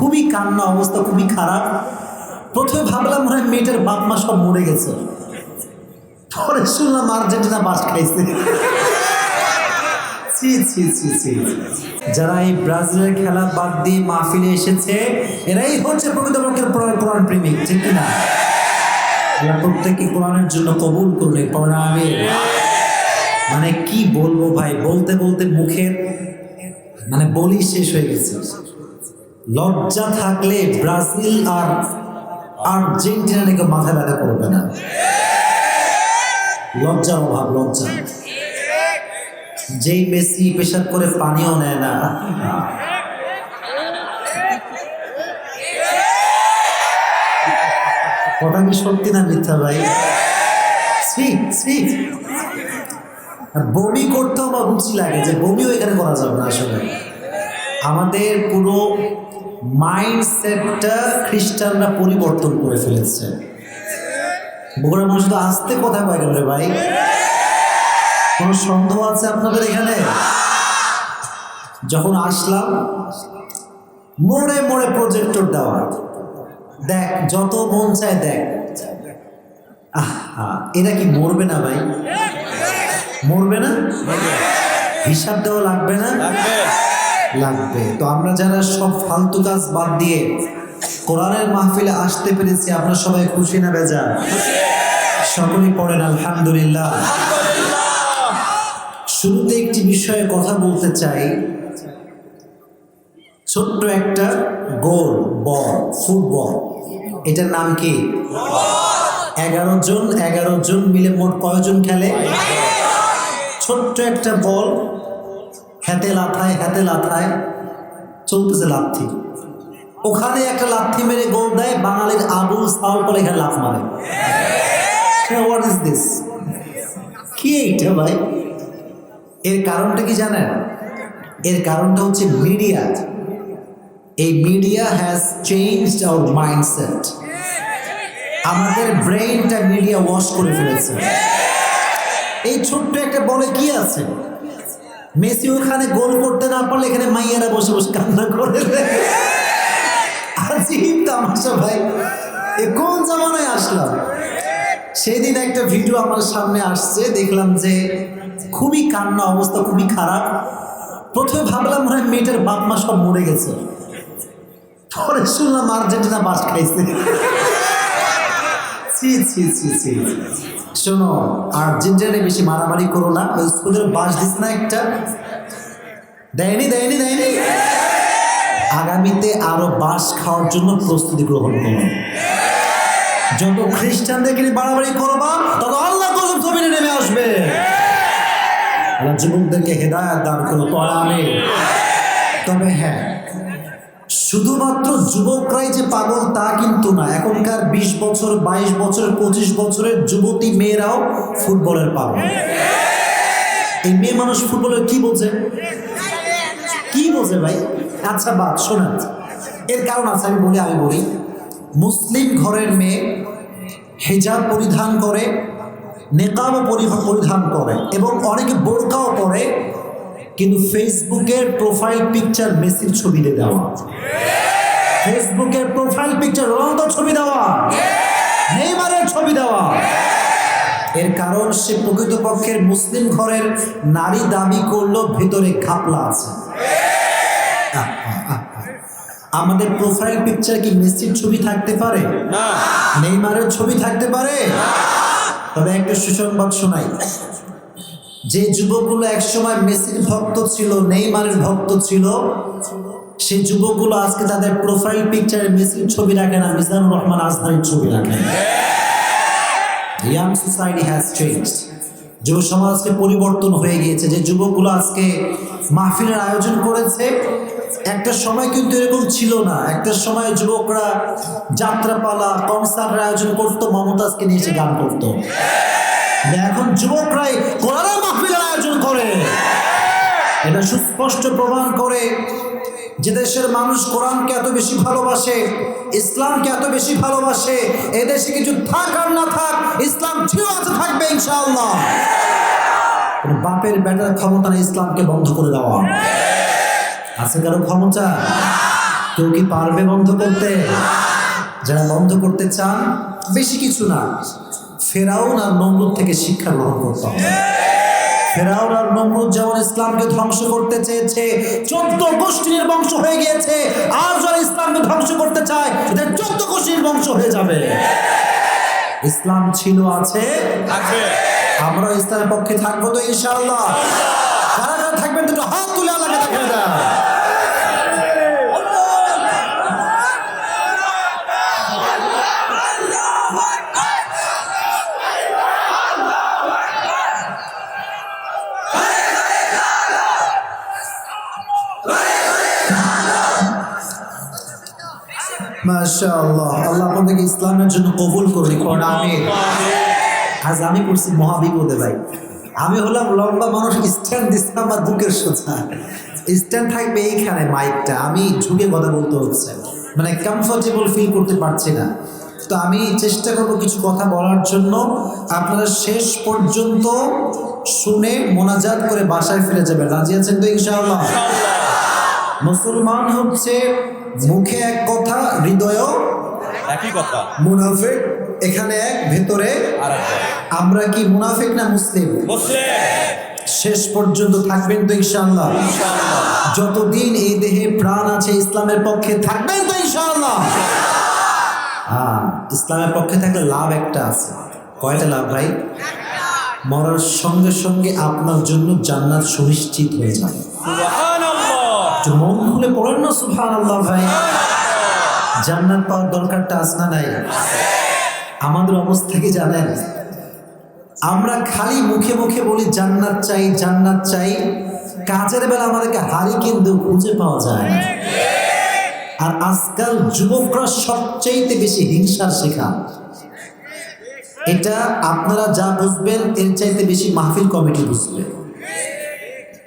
খুবই কান্না অবস্থা, খুবই খারাপ। প্রথমে ভাবলাম মনে হয় মেয়েটার বাপ মা সব মরে গেছে, পরে শুনলাম আর্জেন্টিনা বাস খাইছে। ছি ছি ছি ছি। যারা এই ব্রাজিলের খেলা বাদ দিয়ে মাহফিলে এসেছে, এরাই হচ্ছে প্রকৃতপক্ষের কোরআন প্রেমিক, ঠিক কিনা? আল্লাহ প্রত্যেককে কোরআনের জন্য কবুল করলে পড়া আমি মানে কি বলবো ভাই, বলতে বলতে মুখের মানে বলি শেষ হয়ে গেছে। লজ্জা থাকলে ব্রাজিল আর আর্জেন্টিনা নাকি মাথা ব্যথা করবে না। লজ্জার অভাব, লজ্জা। যেই মেসি পেশাব করে পানিও নেয় না, কথা কি সত্যি না মিথ্যা ভাই? বমি করতেও আমার রুচি লাগে যে বমিও এখানে করা যাবে না। আসলে আমাদের পুরো মাইন্ডসেটটা খ্রিস্টানরা পরিবর্তন করে ফেলেছে। বগুড়ার মানুষ তো আসতে কথা কয় গেল রে ভাই, কোনো সন্দেহ আছে আপনাদের এখানে? যখন আসলাম মোড়ে মোড়ে প্রজেক্টর দেওয়া, দেখ যত মন চায় দেখ। আহা, এরা কি মরবে না ভাই? মরবে না? হিসাব দেওয়া লাগবে না? লাগবে। তো আমরা যারা সব ফালতু কাজ বাদ দিয়ে কোরআনের মাহফিলে আসতে পেরেছি, আমরা সবাই খুশি না বেজা? সকলেই পড়েন আলহামদুলিল্লাহ। শুরুতে একটি বিষয়ে কথা বলতে চাই। ছোট্ট একটা গোল বল, ফুটবল, এটার নাম কি? 11 জন মিলে মোট কয়জন খেলে? ছোট্ট একটা বল, হাতে লাথায় চলতেছে লাথি, ওখানে একটা লাথি মেরে গোল দেয়। বাঙালির আবুল সাউল বলে এখানে লাফ মারে। What is this? কি এইটা ভাই? এর কারণটা কি জানেন? এর কারণটা হচ্ছে মিডিয়া। এই media has changed our mindset. আমাদের ব্রেইনটা মিডিয়া ওয়াশ করে ফেলেছে। এই ছোট্ট একটা বলে কি আছে? মেসি ওখানে গোল করতে না পারলে এখানে মাইয়ারা বসে বসে কান্না করে। আজীব তামাশা ভাই, এ কোন জামানায় আসলাম? সেদিন একটা ভিডিও আমার সামনে আসছে, দেখলাম যে খুবই কান্না অবস্থা, খুবই খারাপ। প্রথমে ভাবলাম মনে হয় মেয়েটার বাপ মা সব মরে গেছে, পরে শুনলাম আর্জেন্টিনা বাস খাইছে। ছি ছি ছি ছি। শোনো, আর্জেন্টিনা বেশি মারামারি করো না। ওই স্কুলের বাস দিস না একটা, দেয়নি। আগামীতে আরো বাস খাওয়ার জন্য প্রস্তুতি গ্রহণ করো। যত খ্রিস্টানদেরকে নিয়ে বাড়াবাড়ি করবা, তত আল্লাহ কসম জমিনে নেমে আসবে। যুবকদেরকে হেদায়েত দান করো পড়া আমি। তবে হ্যাঁ, শুধুমাত্র যুবকরাই যে পাগল তা কিন্তু না। এখনকার 20 বছর, 22 বছর, 25 বছরের যুবতী মেয়েরাও ফুটবলের পাগল। এই মেয়ে মানুষ ফুটবলের কি বোঝে? কি বোঝে ভাই? আচ্ছা বাদ শোনেন, এর কারণ আছে, আমি বলি। মুসলিম ঘরের মেয়ে হিজাব পরিধান করে, নেকাবও পরিধান করে এবং অনেকে বোরকাও পরে, কিন্তু ফেসবুকের প্রোফাইল পিকচার মেসির ছবি দিয়ে দেওয়া, ফেসবুকের প্রোফাইল পিকচার রোনালদোর ছবি দেওয়া, নেইমারের ছবি দেওয়া। এর কারণ সে প্রকৃতপক্ষের মুসলিম ঘরের নারী দাবি করলেও ভেতরে ঘাপলা আছে। আমাদের প্রোফাইল পিকচার কি মেসির ছবি থাকতে পারে? না। নেইমারের ছবি থাকতে পারে? তবে একটা সুসংবাদ শোনাই, যে যুবকগুলো একসময় মেসির ভক্ত ছিল, নেইমারের ভক্ত ছিল, সেই যুবকগুলো আজকে তাদের প্রোফাইল পিকচারে মেসির ছবি রাখে না, মিজানুর রহমান আজহারের ছবি রাখে। Young society has changed. যুব সমাজকে পরিবর্তন হয়ে গিয়েছে। যে যুবকগুলো আজকে মাহফিলের আয়োজন করেছে, একটা সময় কিন্তু এরকম ছিল না। একটা সময় যুবকরা যাত্রাপালা, কনসার্টের আয়োজন করতো, মমতাজকে নিয়ে এসে গান করতো। এখন যুবকরাই কোরআনের মাহফিলের আয়োজন করে। এটা সুস্পষ্ট প্রমাণ করে যে দেশের মানুষ কোরআনকে এত বেশি ভালোবাসে, ইসলামকে এত বেশি ভালোবাসে। এদেশে কিছু থাক আর না থাক, ইসলাম ঠিক আছে, থাকবে ইনশাআল্লাহ। বাপের বেটার ক্ষমতা না ইসলামকে বন্ধ করে দেওয়া। আছে কারো ক্ষমতা? কেউ কি পারবে বন্ধ করতে? যারা বন্ধ করতে চান, বেশি কিছু না, ফেরাউন আর নমরুদ থেকে শিক্ষা গ্রহণ করতে হবে। ফেরাউন আর নমরুদ যেমন ইসলামকে ধ্বংস করতে চেয়েছে, 14 গোষ্ঠীর বংশ হয়ে গিয়েছে, আর যারা ইসলামকে ধ্বংস করতে চায় এদের 14 গোষ্ঠীর বংশ হয়ে যাবে। ইসলাম ছিল, আছে, আমরা ইসলামের পক্ষে থাকবো তো ইনশাআল্লাহ। কারা কারা থাকবেন দুটো হাত তুলে আল্লাহকে দেখায় দেন। মাশাআল্লাহ, আল্লাহ আপনাদেরকে ইসলামের জন্য কবুল করুন। আজ আমি পড়ছি মহাবিপদে ভাই। আমি হলাম লম্বা মানুষ, স্ট্যান্ড দিচ্ছি আমার বুকের সোজা, স্ট্যান্ড থাকবে এইখানে, মাইকটা আমি ঝুঁকে কথা বলতে হচ্ছে, মানে কমফোর্টেবল ফিল করতে পারছি না। তো আমি চেষ্টা করবো কিছু কথা বলার জন্য, আপনারা শেষ পর্যন্ত শুনে মোনাজাত করে বাসায় ফিরে যাবেন। রাজি আছেন তো ইনশাআল্লাহ? মুসলমান হচ্ছে মুখে এক কথা, হৃদয়েও একই কথা। মুনাফিক এখানে এক, ভেতরে আরেক। আমরা কি মুনাফিক না মুসলিম? শেষ পর্যন্ত থাকবেন তো ইনশাআল্লাহ? যতদিন এই দেহে প্রাণ আছে ইসলামের পক্ষে থাকবেন তো ইনশাআল্লাহ? হ্যাঁ, ইসলামের পক্ষে থাকলে লাভ একটা আছে। কয়টা লাভ ভাই? মরার সঙ্গে সঙ্গে আপনার জন্য জান্নাত সুনিশ্চিত হয়ে যাবে। মন খুলে পড়েন না সুবহানাল্লাহ ভাই। জান্নাত পাওয়ার দরকারটা আছে না নাই? আমাদের অবস্থা কি জানেন? আমরা খালি মুখে মুখে বলি জান্নাত চাই, জান্নাত চাই, কাজের বেলা আমাদেরকে হারি কিন্তু খুঁজে পাওয়া যায় না। আর আজকাল যুবকরা সবচাইতে বেশি হিংসার শিকার। এটা আপনারা যা বুঝবেন এর চাইতে বেশি মাহফিল কমিটি বুঝবে।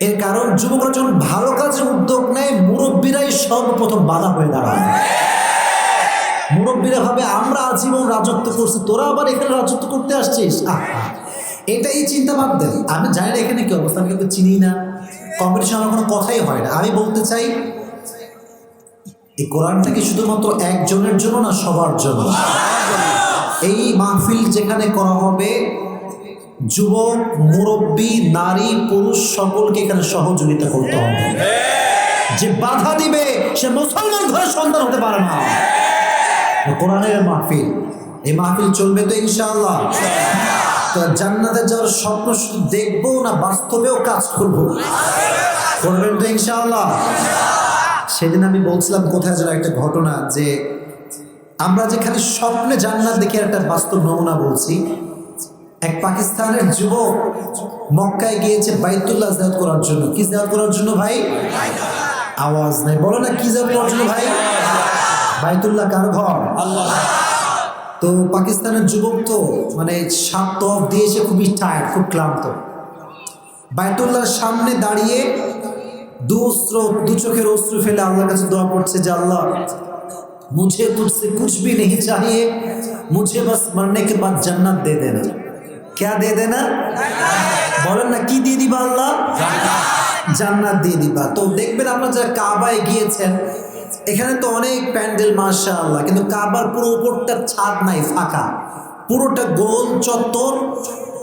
এর কারণ যুবকরা যখন ভালো কাজের উদ্যোগ নেয়, মুরব্বীরাই সর্বপ্রথম বাধা হয়ে দাঁড়ায়। মুরব্বীরা ভাবে আমরা আজীবন রাজত্ব করছি, তোরা আবার এখানে রাজত্ব করতে আসছিস। এটাই চিন্তা ভাবতেন। আমি জানি না এখানে কি অবস্থা, আমি কিন্তু চিনি না, কম্পিটিশন আমার কোনো কথাই হয় না। আমি বলতে চাই, এই কোরআনটা কি শুধুমাত্র একজনের জন্য না, সবার জন্য? এই মাহফিল যেখানে করা হবে, যুবক, মুরব্বী, নারী, পুরুষ সকলকে এখানে সহযোগিতা করতে হবে। যে বাধা দিবে সে মুসলমান ঘরের সন্তান হতে পারে না। কোরআনের মাহফিল, এই মাহফিল চলবে তো ইনশাআল্লাহ? জান্নাতে যাওয়ার স্বপ্ন শুধু দেখবো না, বাস্তবেও কাজ করবো, করবেন তো ইনশাআল্লাহ? সেদিন আমি বলছিলাম কোথায় যেন একটা ঘটনা, যে আমরা যেখানে স্বপ্নে জান্নাত দেখে একটা বাস্তব নমুনা বলছি। এক পাকিস্তানের যুবক মক্কায় গিয়েছে বাইতুল্লাহ জিয়ারত করার জন্য। কি জিয়ারত করার জন্য ভাই? আওয়াজ নাই, বলো না কি জিয়ারত করার জন্য ভাই? বাইতুল্লাহ কার ঘর? আল্লাহ। তো পাকিস্তানের যুবক তো মানে 7 তওয়াফ দিয়ে এসে খুবই টায়ার্ড, খুব ক্লান্ত। বাইতুল্লাহর সামনে দাঁড়িয়ে দু চোখের অশ্রু ফেলে আল্লাহর কাছে দোয়া করছে যে আল্লাহ, मुझे तुझसे कुछ भी नहीं चाहिए, मुझे बस मरने के बाद जन्नत दे देना। क्या दे देना? বলেন না কি দিয়ে দিবা আল্লাহ? জান্নাত দিয়ে দিবা। তো দেখবেন আপনারা যারা কাবায় গিয়েছেন, এখানে তো অনেক প্যান্ডেল মাশাআল্লাহ, কিন্তু কাবার পুরো উপরটা ছাদ নাই, ফাঁকা, পুরোটা গোল চত্বর।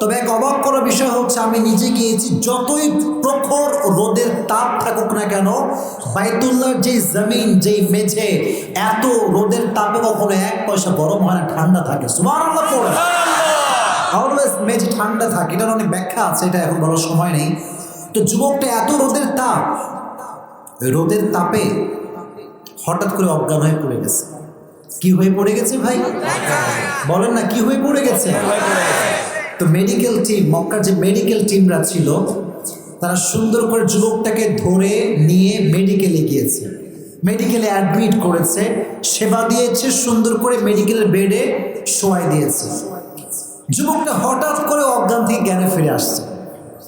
তবে এক অবাক করার বিষয় হচ্ছে, আমি নিজে গিয়েছি, যতই প্রখর রোদের তাপ থাকুক না কেন, বাইতুল্লাহর যেই জমিন, যেই মেঝে, এত রোদের তাপে কখনো 1 পয়সা গরম হয় না, ঠান্ডা থাকে। সুবহানাল্লাহ পড়ে অলওয়েজ মেঝে ঠান্ডা থাকে। এটার অনেক ব্যাখ্যা আছে, এটা এখন বলার সময় নেই। তো যুবকটা এত রোদের তাপ, রোদের তাপে হঠাৎ করে অজ্ঞান হয়ে পড়ে গেছে। কি হয়ে পড়ে গেছে ভাই? বলেন না কি হয়ে পড়ে গেছে? তো মেডিকেল টিম, মক্কার যে মেডিকেল টিমরা ছিল, তারা সুন্দর করে যুবকটাকে ধরে নিয়ে মেডিকেলে গিয়েছে, মেডিকেলে অ্যাডমিট করেছে, সেবা দিয়েছে, সুন্দর করে মেডিকেলের বেডে শোয়াই দিয়েছে। যুবকটা হঠাৎ করে অজ্ঞান থেকে জ্ঞানে ফিরে আসছে।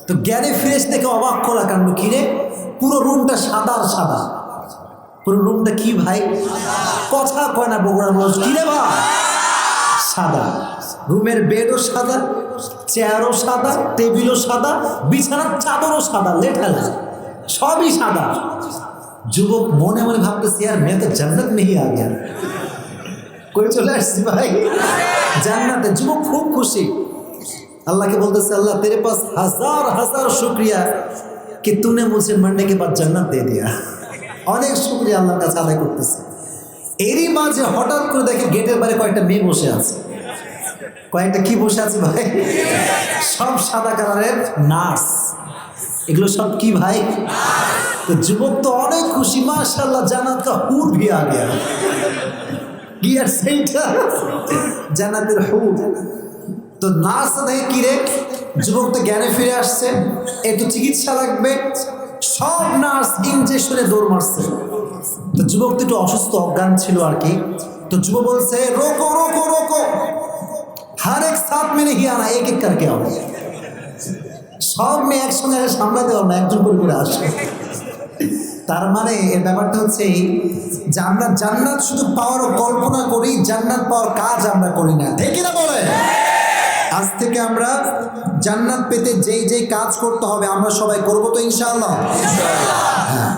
তো জ্ঞানে ফিরে এসে দেখে অবাক করা কাণ্ড, কিরে পুরো রুমটা সাদা আর সাদা। পুরো রুমটা কি ভাই? কথা কয় না বগুড়া মানুষ, কিরে ভাই? সাদা। রুমের বেডও সাদা, চেয়ারও সাদা, টেবিলও সাদা, বিছানার চাদরও সাদা, লেঠালা সবই সাদা। যুবক মনে মনে ভাবতেছে यार मैं तो जन्नत में ही आ गया কই চলে আসছি ভাই জান্নাতে। যুবক খুব খুশি, আল্লাহকে বলতেছে আল্লাহ तेरे पास हजार हजार शुक्रिया कि तूने मुझे मरने के बाद जन्नत दे दिया। অনেক শুকরিয়া আল্লাহর কাছে আদায় করতেছে। এরই মাঝে হঠাৎ করে দেখে গেটের বাইরে কয়েকটা মেয়ে বসে আছে। কয়েকটা কি বসে আছে ভাই? সব সাদা কালারের নার্স। এগুলো সব কি ভাই? তো যুবক তো অনেক খুশি, মাশাআল্লাহ জান্নাত কা হুর ভি আ গয়া। কি আর সেইটা জান্নাতের হুর। তো নার্স দেখে কি রে, যুবক তো জ্ঞানে ফিরে আসছে, একটু চিকিৎসা লাগবে। সব নার্স ইনজেকশনে দৌড় মারছে। তো যুবক তো একটু অসুস্থ, অজ্ঞান ছিল আর কি। তো যুবক বলছে রোকো রোকো রোকো, हर एक साथ में नहीं आना, एक एक करके आओ। সব মেয়ে একসঙ্গে সামলাতে পারবো না, একজন করে করে আসে। তার মানে এর ব্যাপারটা হচ্ছে এই যে আমরা জান্নাত শুধু পাওয়ার কল্পনা করি, জান্নাত পাওয়ার কাজ আমরা করি না, ঠিক না বলে? আজ থেকে আমরা জান্নাত পেতে যেই যেই কাজ করতে হবে আমরা সবাই করবো তো ইনশাআল্লাহ। হ্যাঁ।